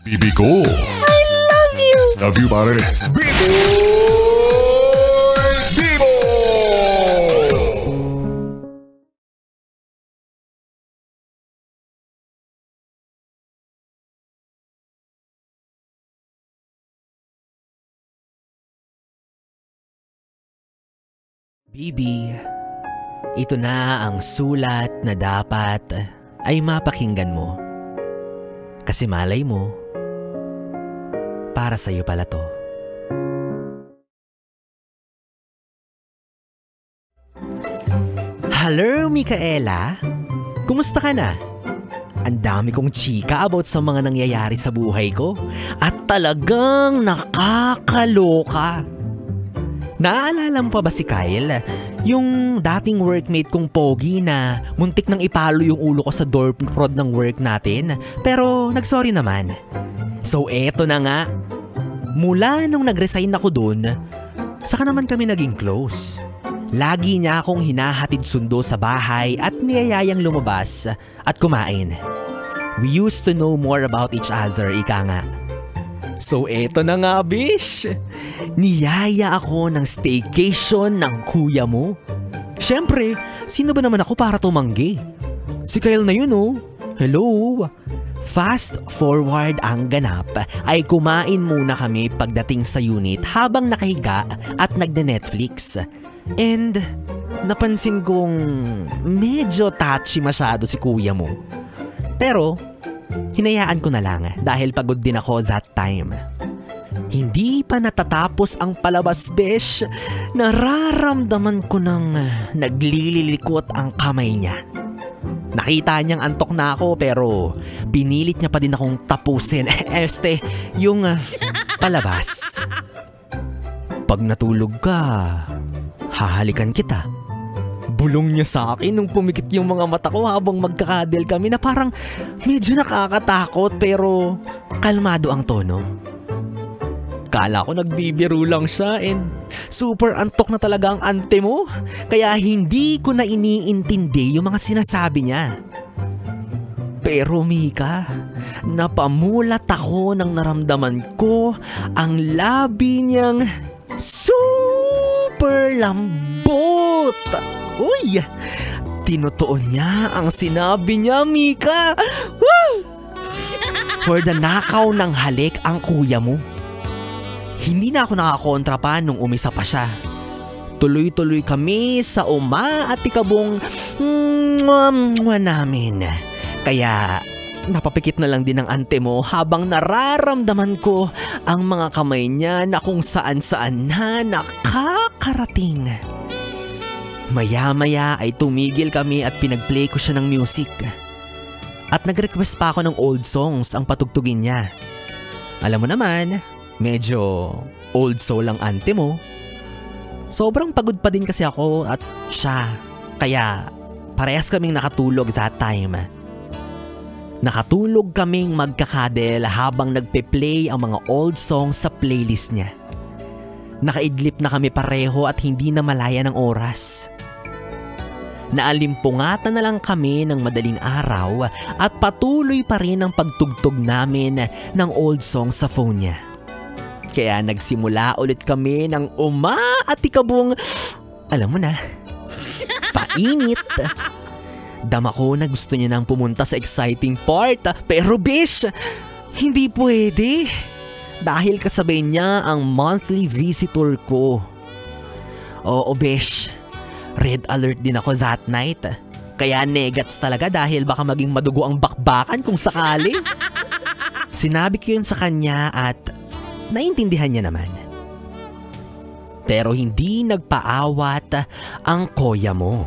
Bibi ko. I love you. Love you, pare. Bibo! Bibi, ito na ang sulat na dapat ay mapakinggan mo. Kasi malay mo, para sa'yo pala to. Hello, Micaela? Kumusta ka na? Ang dami kong chika about sa mga nangyayari sa buhay ko at talagang nakakaloka. Naaalala mo pa ba si Kyle? Yung dating workmate kong pogi na muntik nang ipalo yung ulo ko sa door prod ng work natin, pero nagsorry naman. So eto na nga, mula nung nag-resign ako dun, saka naman kami naging close. Lagi niya akong hinahatid sundo sa bahay at niyayayang lumabas at kumain. We used to know more about each other, ika nga. So eto na nga, bish. Niyaya ako ng staycation ng kuya mo. Siyempre, sino ba naman ako para tumanggi? Si Kyle na yun, oh. Hello. Fast forward ang ganap ay kumain muna kami pagdating sa unit habang nakahiga at nagde-Netflix. And napansin kong medyo touchy masyado si kuya mo. Pero hinayaan ko na lang dahil pagod din ako that time. Hindi pa natatapos ang palabas, besh. Nararamdaman ko nang naglililikot ang kamay niya. Nakita niyang antok na ako pero pinilit niya pa din akong tapusin. Yung palabas. Pag natulog ka, hahalikan kita. Bulong niya sa akin nung pumikit yung mga mata ko habang magkakadel kami na parang medyo nakakatakot pero kalmado ang tono. Kala ko nagbibiro lang siya and super antok na talaga ang ante mo. Kaya hindi ko na iniintindi yung mga sinasabi niya. Pero Mika, napamulat ako nang naramdaman ko ang labi niyang super lambot. Uy! Tinutuon niya ang sinabi niya, Mika! Woo! For the nakaw ng halik ang kuya mo. Hindi na ako nakakontra pa nung umisa pa siya. Tuloy-tuloy kami sa at ikabong namin. Kaya napapikit na lang din ang ante mo habang nararamdaman ko ang mga kamay niya na kung saan-saan na nakakarating. Maya-maya ay tumigil kami at pinag-play ko siya ng music. At nag-request pa ako ng old songs ang patugtugin niya. Alam mo naman, medyo old soul ang ante mo. Sobrang pagod pa din kasi ako at siya. Kaya parehas kaming nakatulog that time. Nakatulog kaming magkakadel habang nagpe-play ang mga old songs sa playlist niya. Nakaidlip na kami pareho at hindi na malaya ng oras. Naalimpungatan na lang kami ng madaling araw at patuloy pa rin ang pagtugtog namin ng old songs sa phone niya. Kaya nagsimula ulit kami ng at ikabong, alam mo na, painit. Dama ko na gusto niya nang pumunta sa exciting part, pero bish, hindi pwede. Dahil kasabay niya ang monthly visitor ko. Oo bish, red alert din ako that night. Kaya negats talaga dahil baka maging madugo ang bakbakan kung sakali. Sinabi ko yun sa kanya at naintindihan niya naman. Pero hindi nagpaawat ang kuya mo.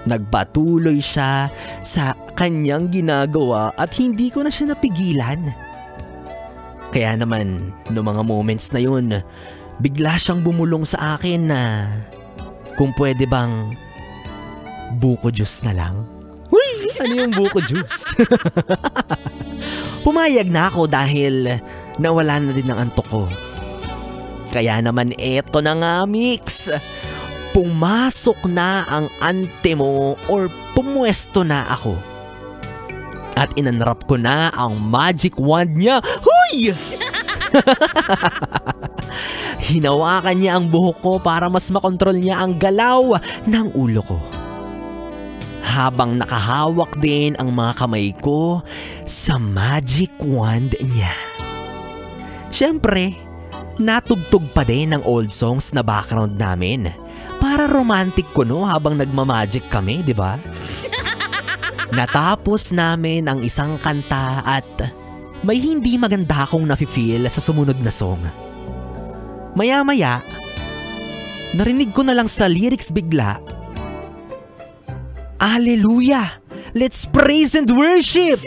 Nagpatuloy siya sa kanyang ginagawa at hindi ko na siya napigilan. Kaya naman, no mga moments na yun, bigla siyang bumulong sa akin na kung pwede bang buko juice na lang. Uy! Ano yung buko juice? Pumayag na ako dahil nawala na din ang antok ko. Kaya naman eto na nga, Mix. Pumasok na ang ante mo or pumwesto na ako. At inanrap ko na ang magic wand niya. Huy! Hinawakan niya ang buhok ko para mas makontrol niya ang galaw ng ulo ko. Habang nakahawak din ang mga kamay ko sa magic wand niya. Siyempre, natugtog pa din ang old songs na background namin. Para romantic ko no habang nagmamagic kami, di ba? Natapos namin ang isang kanta at may hindi maganda akong nafe-feel sa sumunod na song. Maya-maya, narinig ko na lang sa lyrics bigla, Hallelujah! Let's praise and worship!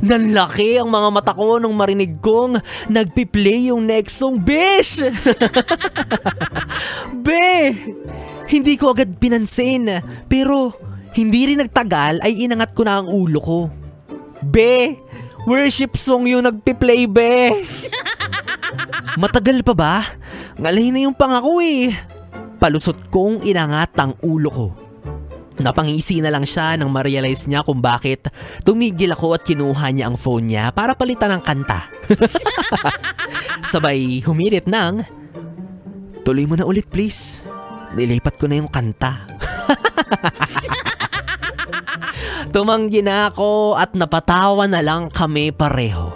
Nanlaki ang mga mata ko nung marinig kong nagpi-play yung next song, bish! Be! Hindi ko agad pinansin, pero hindi rin nagtagal ay inangat ko na ang ulo ko. Be! Worship song yung nagpi-play, be! Matagal pa ba? Ngalay na yung pangako eh. Palusot kong inangat ang ulo ko. Napangisi na lang siya nang ma-realize niya kung bakit tumigil ako at kinuha niya ang phone niya para palitan ng kanta. Sabay humirit ng, tuloy mo na ulit please. Nilipat ko na yung kanta. Tumanggi na ako at napatawa na lang kami pareho.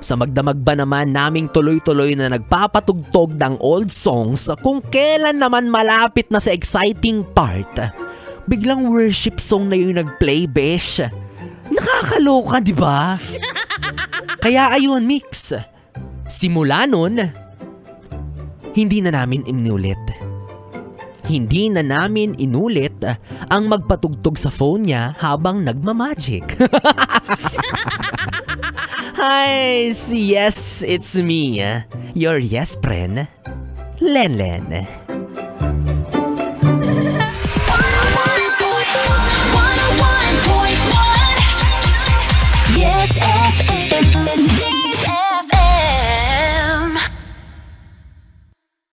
Sa magdamag ba naman naming tuloy-tuloy na nagpapatugtog ng old songs kung kailan naman malapit na sa exciting part. Biglang worship song na yung nag-play, besh. Nakakaloka, di ba? Kaya ayun, Mix. Simula nun, hindi na namin inulit. Hindi na namin inulit ang magpatugtog sa phone niya habang nagmamagic. Hi, yes, it's me. Your yes friend, Lenlen.